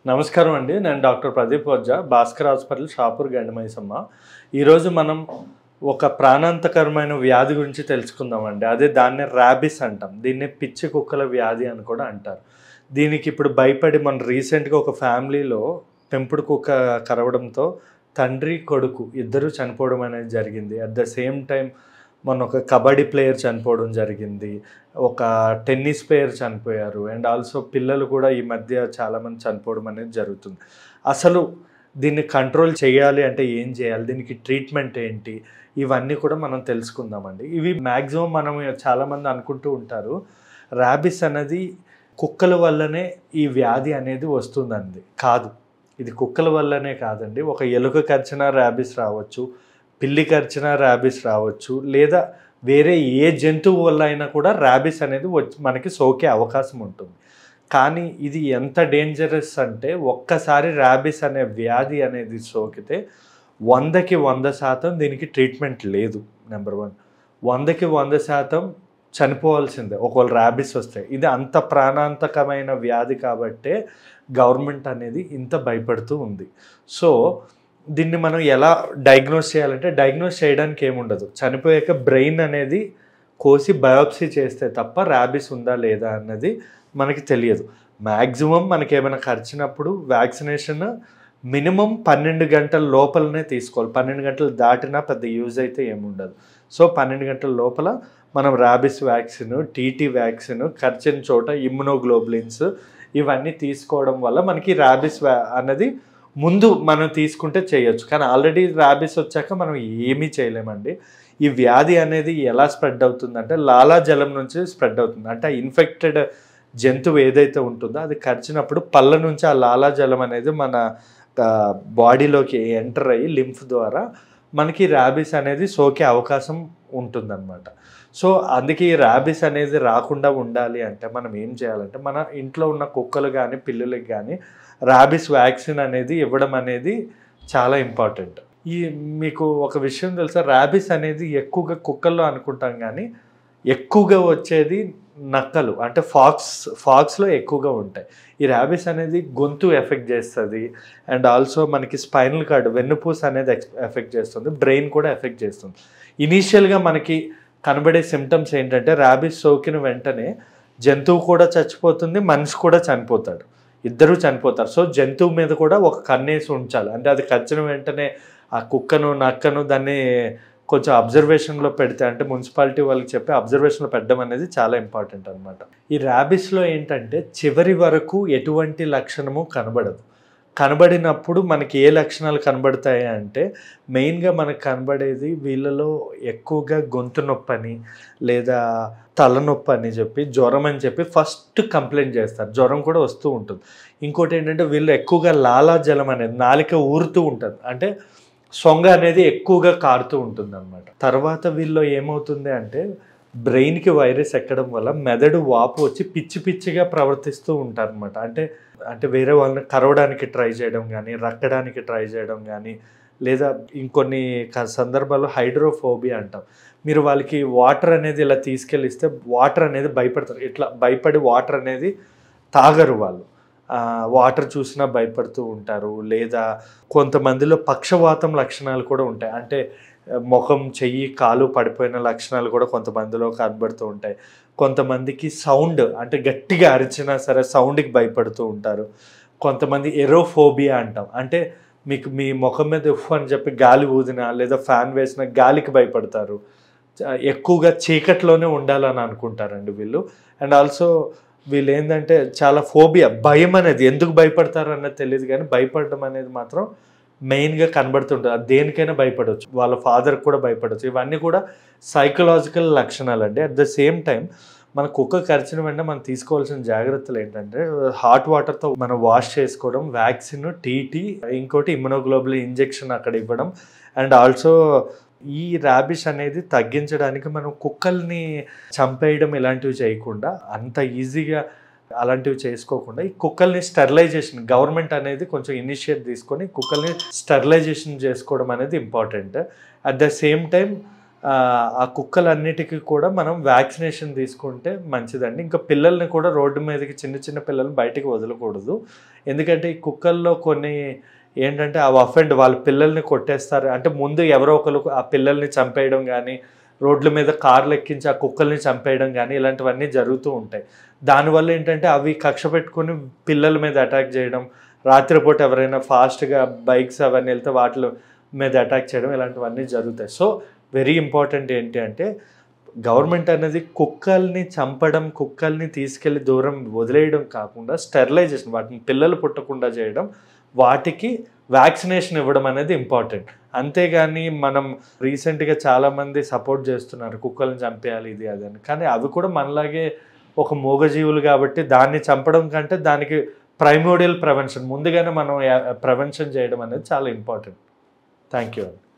నమస్కారం అండి. నేను డాక్టర్ ప్రదీప్ ఓజా, భాస్కర్ హాస్పిటల్, షాపూర్, గండిమైసమ్మ. ఈరోజు మనం ఒక ప్రాణాంతకరమైన వ్యాధి గురించి తెలుసుకుందామండి. అదే దాన్ని ర్యాబిస్ అంటాం. దీన్ని పిచ్చి కుక్కల వ్యాధి అని కూడా అంటారు. దీనికి ఇప్పుడు భయపడి మన రీసెంట్గా ఒక ఫ్యామిలీలో పెంపుడు కుక్క కరవడంతో తండ్రి కొడుకు ఇద్దరు చనిపోవడం అనేది జరిగింది. అట్ ద సేమ్ టైం మొన్న ఒక కబడ్డీ ప్లేయర్ చనిపోవడం జరిగింది, ఒక టెన్నిస్ ప్లేయర్ చనిపోయారు, అండ్ ఆల్సో పిల్లలు కూడా ఈ మధ్య చాలామంది చనిపోవడం అనేది జరుగుతుంది. అసలు దీన్ని కంట్రోల్ చేయాలి అంటే ఏం చేయాలి, దీనికి ట్రీట్మెంట్ ఏంటి, ఇవన్నీ కూడా మనం తెలుసుకుందామండి. ఇవి మ్యాక్సిమం మనం చాలామంది అనుకుంటూ ఉంటారు ర్యాబిస్ అనేది కుక్కల వల్లనే ఈ వ్యాధి అనేది వస్తుందండి. కాదు, ఇది కుక్కల వల్లనే కాదండి. ఒక ఎలుక కరిచినా ర్యాబిస్ రావచ్చు, పిల్లి కరిచినా ర్యాబిస్ రావచ్చు, లేదా వేరే ఏ జంతువు వల్ల అయినా కూడా ర్యాబిస్ అనేది మనకి సోకే అవకాశం ఉంటుంది. కానీ ఇది ఎంత డేంజరస్ అంటే ఒక్కసారి ర్యాబిస్ అనే వ్యాధి అనేది సోకితే 100కి 100% దీనికి ట్రీట్మెంట్ లేదు. నెంబర్ 1. 100కి 100% చనిపోవాల్సిందే ఒకవేళ ర్యాబిస్ వస్తే. ఇది అంత ప్రాణాంతకమైన వ్యాధి కాబట్టే గవర్నమెంట్ అనేది ఇంత భయపడుతూ ఉంది. సో దీన్ని మనం ఎలా డయాగ్నోస్ చేయాలంటే, డయాగ్నోస్ చేయడానికి ఏముండదు. చనిపోయాక బ్రెయిన్ అనేది కోసి బయోప్సీ చేస్తే తప్ప ర్యాబిస్ ఉందా లేదా అన్నది మనకి తెలియదు. మ్యాక్సిమం మనకి ఏమైనా ఖర్చినప్పుడు వ్యాక్సినేషన్ మినిమం 12 గంటల లోపలనే తీసుకోవాలి. 12 గంటలు దాటినా పెద్ద యూజ్ అయితే ఏముండదు. సో 12 గంటల లోపల మనం ర్యాబిస్ వ్యాక్సిన్, టీటీ వ్యాక్సిన్, ఖర్చిన చోట ఇమ్యునోగ్లోబులిన్స్ ఇవన్నీ తీసుకోవడం వల్ల మనకి ర్యాబిస్ అన్నది ముందు మనం తీసుకుంటే చేయొచ్చు. కానీ ఆల్రెడీ ర్యాబిస్ వచ్చాక మనం ఏమీ చేయలేమండి. ఈ వ్యాధి అనేది ఎలా స్ప్రెడ్ అవుతుందంటే లాలాజలం నుంచి స్ప్రెడ్ అవుతుంది. అంటే ఇన్ఫెక్టెడ్ జంతువు ఏదైతే ఉంటుందో అది కరిచినప్పుడు పళ్ళ నుంచి ఆ లాలాజలం అనేది మన బాడీలోకి ఎంటర్ అయ్యి లింఫ్ ద్వారా మనకి ర్యాబిస్ అనేది సోకే అవకాశం ఉంటుందన్నమాట. సో అందుకే ఈ ర్యాబిస్ అనేది రాకుండా ఉండాలి అంటే మనం ఏం చేయాలంటే, మన ఇంట్లో ఉన్న కుక్కలు కానీ పిల్లులకి కానీ ర్యాబిస్ వ్యాక్సిన్ అనేది ఇవ్వడం అనేది చాలా ఇంపార్టెంట్. మీకు ఒక విషయం తెలుసా, ర్యాబిస్ అనేది ఎక్కువగా కుక్కల్లో అనుకుంటాం కానీ ఎక్కువగా వచ్చేది నక్కలు, అంటే ఫాక్స్లో ఎక్కువగా ఉంటాయి. ఈ ర్యాబిస్ అనేది గొంతు ఎఫెక్ట్ చేస్తుంది, అండ్ ఆల్సో మనకి స్పైనల్ కార్డ్ వెన్నుపూస అనేది ఎఫెక్ట్ చేస్తుంది, బ్రెయిన్ కూడా ఎఫెక్ట్ చేస్తుంది. ఇనీషియల్గా మనకి కనబడే సిమ్టమ్స్ ఏంటంటే ర్యాబిస్ సోకిన వెంటనే జంతువు కూడా చచ్చిపోతుంది, మనిషి కూడా చనిపోతాడు, ఇద్దరూ చనిపోతారు. సో జంతువు మీద కూడా ఒక కన్నేసి ఉంచాలి. అంటే అది కరిచిన వెంటనే ఆ కుక్కను నక్కను దాన్ని కొంచెం అబ్జర్వేషన్లో పెడితే, అంటే మున్సిపాలిటీ వాళ్ళకి చెప్పి అబ్జర్వేషన్లో పెట్టడం అనేది చాలా ఇంపార్టెంట్ అనమాట. ఈ ర్యాబిస్లో ఏంటంటే చివరి వరకు ఎటువంటి లక్షణము కనబడదు. కనబడినప్పుడు మనకి ఏ లక్షణాలు కనబడతాయి అంటే, మెయిన్గా మనకు కనబడేది వీళ్ళలో ఎక్కువగా గొంతు నొప్పి అని లేదా తలనొప్పి అని చెప్పి, జ్వరం అని చెప్పి ఫస్ట్ కంప్లైంట్ చేస్తారు. జ్వరం కూడా వస్తూ ఉంటుంది. ఇంకోటి ఏంటంటే వీళ్ళు ఎక్కువగా లాలాజలం అనేది నాలిక ఊరుతూ ఉంటుంది, అంటే సొంగ అనేది ఎక్కువగా కారుతూ ఉంటుంది అనమాట. తర్వాత వీళ్ళు ఏమవుతుంది అంటే బ్రెయిన్కి వైరస్ ఎక్కడం వల్ల మెదడు వాపు వచ్చి పిచ్చి పిచ్చిగా ప్రవర్తిస్తూ ఉంటారు అనమాట. అంటే వేరే వాళ్ళని కరవడానికి ట్రై చేయడం కానీ, రక్కడానికి ట్రై చేయడం కానీ, లేదా ఇంకొన్ని సందర్భాల్లో హైడ్రోఫోబియా అంటాం. మీరు వాళ్ళకి వాటర్ అనేది ఇలా తీసుకెళ్ళిస్తే వాటర్ అనేది భయపడతారు, ఇట్లా భయపడి వాటర్ అనేది తాగరు వాళ్ళు. వాటర్ చూసినా భయపడుతూ ఉంటారు. లేదా కొంతమందిలో పక్షవాతం లక్షణాలు కూడా ఉంటాయి, అంటే ముఖం, చెయ్యి, కాలు పడిపోయిన లక్షణాలు కూడా కొంతమందిలో కనబడుతూ ఉంటాయి. కొంతమందికి సౌండ్, అంటే గట్టిగా అరిచినా సరే సౌండ్కి భయపడుతూ ఉంటారు. కొంతమంది ఎరోఫోబియా అంటాం, అంటే మీకు మీ ముఖం మీద ఉఫ్ అని చెప్పి గాలి ఊదినా లేదా ఫ్యాన్ వేసినా గాలికి భయపడతారు. ఎక్కువగా చీకట్లోనే ఉండాలని అనుకుంటారండి వీళ్ళు. అండ్ ఆల్సో వీళ్ళు ఏంటంటే చాలా ఫోబియా, భయం అనేది, ఎందుకు భయపడతారు అన్నది తెలియదు కానీ భయపడడం అనేది మాత్రం మెయిన్గా కనబడుతుంటుంది. అది దేనికైనా భయపడవచ్చు, వాళ్ళ ఫాదర్కి కూడా భయపడవచ్చు. ఇవన్నీ కూడా సైకలాజికల్ లక్షణాలు అండి. అట్ ద సేమ్ టైం మన కుక్క కరిచిన వెంటనే మనం తీసుకోవాల్సిన జాగ్రత్తలు ఏంటంటే, హాట్ వాటర్తో మనం వాష్ చేసుకోవడం, వ్యాక్సిన్, టీటీ, ఇంకోటి ఇమ్యునోగ్లోబులిన్ ఇంజెక్షన్ అక్కడ ఇవ్వడం, అండ్ ఆల్సో ఈ ర్యాబిస్ అనేది తగ్గించడానికి మనం కుక్కల్ని చంపేయడం ఇలాంటివి చేయకుండా, అంత ఈజీగా అలాంటివి చేసుకోకుండా ఈ కుక్కల్ని స్టెరిలైజేషన్ గవర్నమెంట్ అనేది కొంచెం ఇనిషియేట్ తీసుకొని కుక్కల్ని స్టెరిలైజేషన్ చేసుకోవడం అనేది important. At the same time ఆ కుక్కలన్నిటికీ కూడా మనం వ్యాక్సినేషన్ తీసుకుంటే మంచిదండి. ఇంకా పిల్లల్ని కూడా రోడ్డు మీదకి చిన్న చిన్న పిల్లల్ని బయటికి వదలకూడదు. ఎందుకంటే ఈ కుక్కల్లో కొన్ని ఏంటంటే అవి అఫెండ్ వాళ్ళ పిల్లల్ని కొట్టేస్తారు. అంటే ముందు ఎవరో ఒకరు ఆ పిల్లల్ని చంపేయడం కానీ, రోడ్ల మీద కార్లు ఎక్కించి ఆ కుక్కల్ని చంపేయడం కానీ ఇలాంటివన్నీ జరుగుతూ ఉంటాయి. దానివల్ల ఏంటంటే అవి కక్ష పెట్టుకొని పిల్లల మీద అటాక్ చేయడం, రాత్రిపూట ఎవరైనా ఫాస్ట్గా బైక్స్ అవన్నీ వెళ్తే వాటి మీద అటాక్ చేయడం ఇలాంటివన్నీ జరుగుతాయి. సో వెరీ ఇంపార్టెంట్ ఏంటి అంటే గవర్నమెంట్ అనేది కుక్కల్ని చంపడం, కుక్కల్ని తీసుకెళ్ళి దూరం వదిలేయడం కాకుండా స్టెరిలైజేషన్, వాటిని పిల్లలు పుట్టకుండా చేయడం, వాటికి వ్యాక్సినేషన్ ఇవ్వడం అనేది ఇంపార్టెంట్. అంతేగాని మనం రీసెంట్గా చాలామంది సపోర్ట్ చేస్తున్నారు కుక్కల్ని చంపేయాలి ఇది అది అని. కానీ అవి కూడా మనలాగే ఒక మూగజీవులు కాబట్టి దాన్ని చంపడం కంటే దానికి ప్రైమోడియల్ ప్రివెన్షన్ ముందుగానే మనం ప్రివెన్షన్ చేయడం అనేది చాలా ఇంపార్టెంట్. థ్యాంక్ యూ అండి.